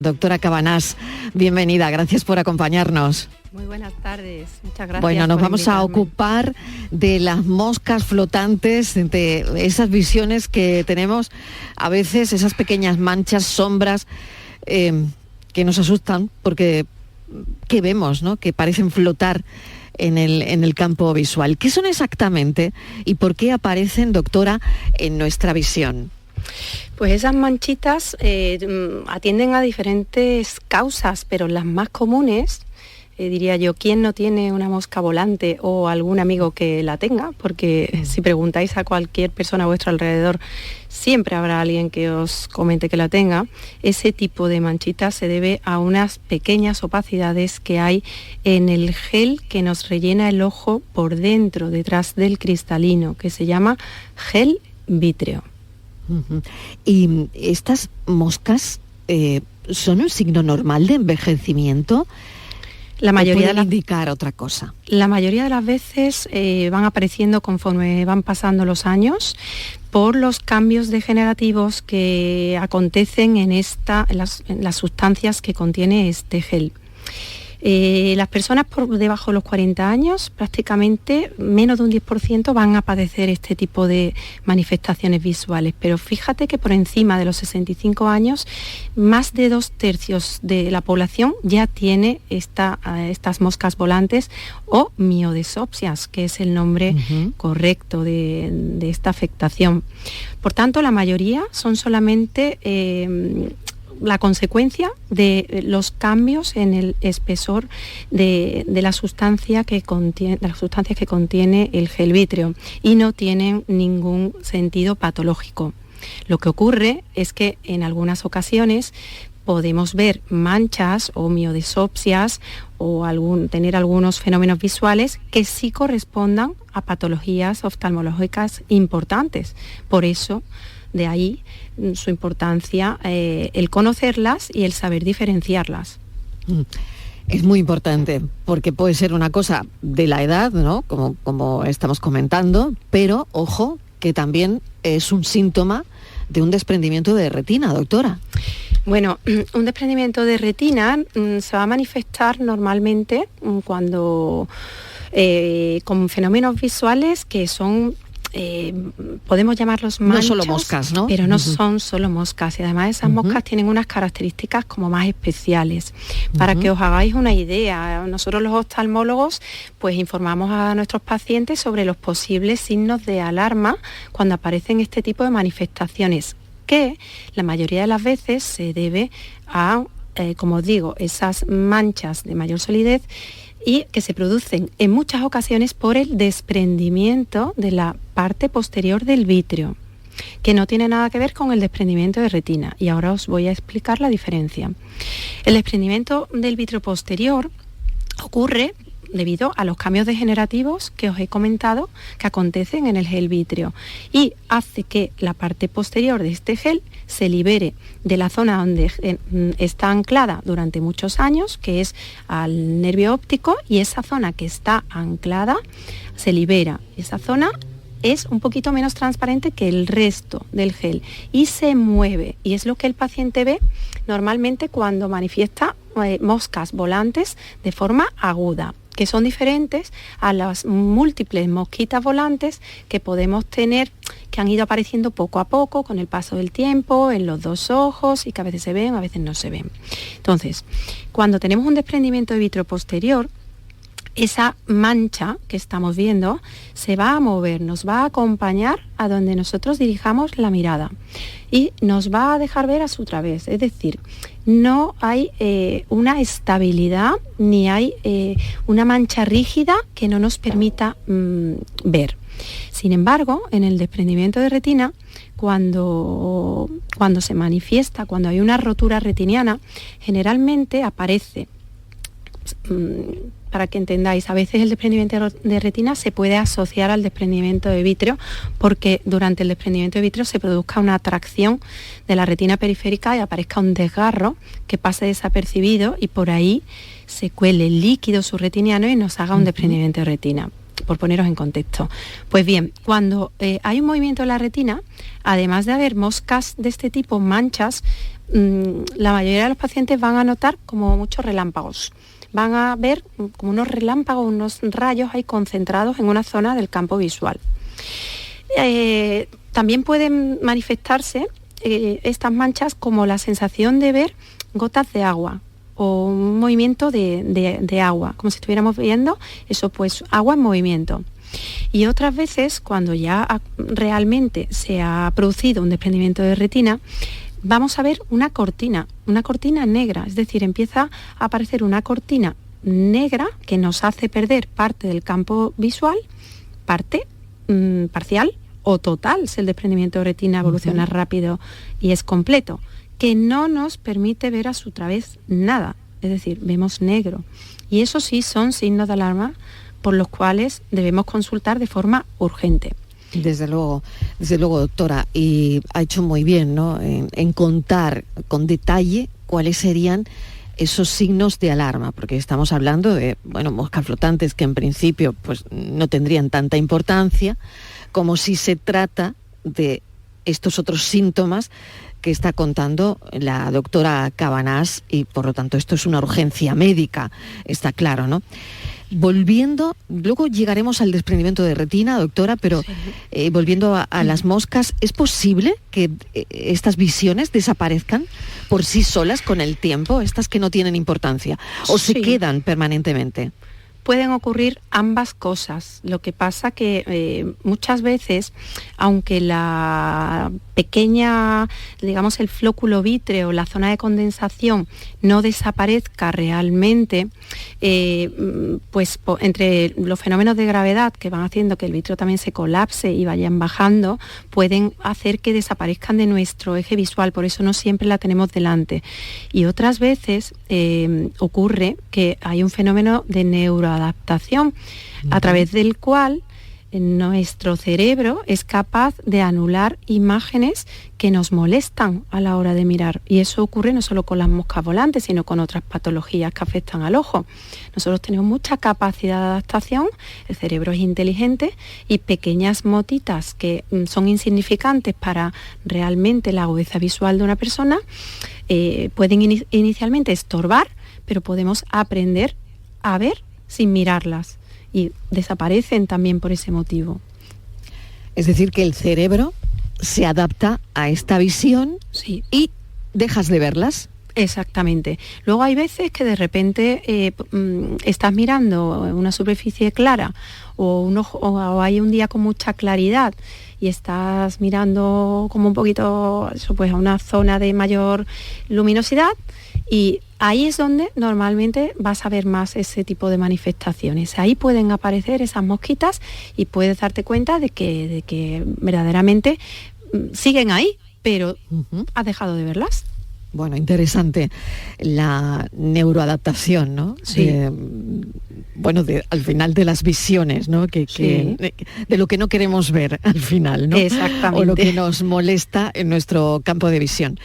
Doctora Cabanás, bienvenida, gracias por acompañarnos. Muy buenas tardes, muchas gracias. Bueno, nos vamos a ocupar de las moscas flotantes, de esas visiones que tenemos, a veces esas pequeñas manchas, sombras, que nos asustan porque ¿qué vemos, no? Que parecen flotar en el campo visual. ¿Qué son exactamente y por qué aparecen, doctora, en nuestra visión? Pues esas manchitas atienden a diferentes causas, pero las más comunes, diría yo, ¿quién no tiene una mosca volante o algún amigo que la tenga? Porque si preguntáis a cualquier persona a vuestro alrededor, siempre habrá alguien que os comente que la tenga. Ese tipo de manchitas se debe a unas pequeñas opacidades que hay en el gel que nos rellena el ojo por dentro, detrás del cristalino, que se llama gel vítreo. ¿Y estas moscas son un signo normal de envejecimiento? La mayoría ¿Pueden indicar otra cosa? La mayoría de las veces van apareciendo conforme van pasando los años por los cambios degenerativos que acontecen en las sustancias que contiene este gel. Las personas por debajo de los 40 años, prácticamente menos de un 10% van a padecer este tipo de manifestaciones visuales, pero fíjate que por encima de los 65 años, más de 2/3 de la población ya tiene estas moscas volantes o miodesopsias, que es el nombre correcto de esta afectación. Por tanto, la mayoría son solamente la consecuencia de los cambios en el espesor de las sustancias que contiene el gel vítreo y no tienen ningún sentido patológico. Lo que ocurre es que en algunas ocasiones podemos ver manchas o miodesopsias o tener algunos fenómenos visuales que sí correspondan a patologías oftalmológicas importantes. Por eso, de ahí su importancia, el conocerlas y el saber diferenciarlas. Es muy importante porque puede ser una cosa de la edad, ¿no? Como estamos comentando, pero ojo, que también es un síntoma de un desprendimiento de retina, doctora. Bueno, un desprendimiento de retina se va a manifestar normalmente cuando con fenómenos visuales que son podemos llamarlos manchas, no solo moscas, ¿no? Pero no son solo moscas, y además esas moscas tienen unas características como más especiales. Para que os hagáis una idea, nosotros los oftalmólogos pues informamos a nuestros pacientes sobre los posibles signos de alarma cuando aparecen este tipo de manifestaciones, que la mayoría de las veces se debe a, como os digo, esas manchas de mayor solidez y que se producen en muchas ocasiones por el desprendimiento de la parte posterior del vítreo, que no tiene nada que ver con el desprendimiento de retina. Y ahora os voy a explicar la diferencia. El desprendimiento del vítreo posterior ocurre debido a los cambios degenerativos que os he comentado que acontecen en el gel vítreo y hace que la parte posterior de este gel se libere de la zona donde está anclada durante muchos años, que es al nervio óptico, y esa zona que está anclada se libera. Esa zona es un poquito menos transparente que el resto del gel y se mueve, y es lo que el paciente ve normalmente cuando manifiesta moscas volantes de forma aguda, que son diferentes a las múltiples mosquitas volantes que podemos tener, que han ido apareciendo poco a poco con el paso del tiempo en los dos ojos y que a veces se ven, a veces no se ven. Entonces, cuando tenemos un desprendimiento de vítreo posterior, esa mancha que estamos viendo se va a mover, nos va a acompañar a donde nosotros dirijamos la mirada y nos va a dejar ver a su través. Es decir, no hay una estabilidad ni hay una mancha rígida que no nos permita ver. Sin embargo, en el desprendimiento de retina, cuando se manifiesta, cuando hay una rotura retiniana, generalmente aparece, para que entendáis, a veces el desprendimiento de retina se puede asociar al desprendimiento de vítreo porque durante el desprendimiento de vítreo se produzca una atracción de la retina periférica y aparezca un desgarro que pase desapercibido y por ahí se cuele el líquido subretiniano y nos haga un desprendimiento de retina, por poneros en contexto. Pues bien, cuando hay un movimiento de la retina, además de haber moscas de este tipo, manchas, la mayoría de los pacientes van a notar como muchos relámpagos. Van a ver como unos relámpagos, unos rayos ahí concentrados en una zona del campo visual. También pueden manifestarse estas manchas como la sensación de ver gotas de agua o un movimiento de agua, como si estuviéramos viendo eso, pues agua en movimiento. Y otras veces, cuando ya realmente se ha producido un desprendimiento de retina, vamos a ver una cortina negra, es decir, empieza a aparecer una cortina negra que nos hace perder parte del campo visual, parte parcial o total, si el desprendimiento de retina evoluciona rápido y es completo, que no nos permite ver a su través nada, es decir, vemos negro. Y eso sí son signos de alarma por los cuales debemos consultar de forma urgente. Desde luego, doctora, y ha hecho muy bien, ¿no?, en contar con detalle cuáles serían esos signos de alarma, porque estamos hablando de, moscas flotantes que en principio pues no tendrían tanta importancia, como si se trata de estos otros síntomas que está contando la doctora Cabanás, y por lo tanto esto es una urgencia médica, está claro, ¿no? Volviendo, luego llegaremos al desprendimiento de retina, doctora, pero sí. Volviendo a las moscas, ¿es posible que estas visiones desaparezcan por sí solas con el tiempo, estas que no tienen importancia, o se quedan permanentemente? Pueden ocurrir ambas cosas. Lo que pasa que muchas veces, aunque la pequeña, digamos, el flóculo vítreo, la zona de condensación no desaparezca realmente, pues entre los fenómenos de gravedad que van haciendo que el vítreo también se colapse y vayan bajando, pueden hacer que desaparezcan de nuestro eje visual, por eso no siempre la tenemos delante. Y otras veces ocurre que hay un fenómeno de neuroadaptación, a través del cual nuestro cerebro es capaz de anular imágenes que nos molestan a la hora de mirar. Y eso ocurre no solo con las moscas volantes, sino con otras patologías que afectan al ojo. Nosotros tenemos mucha capacidad de adaptación, el cerebro es inteligente, y pequeñas motitas que son insignificantes para realmente la agudeza visual de una persona pueden inicialmente estorbar, pero podemos aprender a ver sin mirarlas. Y desaparecen también por ese motivo. Es decir, que el cerebro se adapta a esta visión y dejas de verlas. Exactamente. Luego hay veces que de repente estás mirando una superficie clara o hay un día con mucha claridad y estás mirando como un poquito a una zona de mayor luminosidad, y ahí es donde normalmente vas a ver más ese tipo de manifestaciones. Ahí pueden aparecer esas mosquitas y puedes darte cuenta de que verdaderamente siguen ahí, pero has dejado de verlas. Bueno, interesante la neuroadaptación, ¿no? Sí. Al final de las visiones, ¿no? De lo que no queremos ver al final, ¿no? Exactamente. O lo que nos molesta en nuestro campo de visión.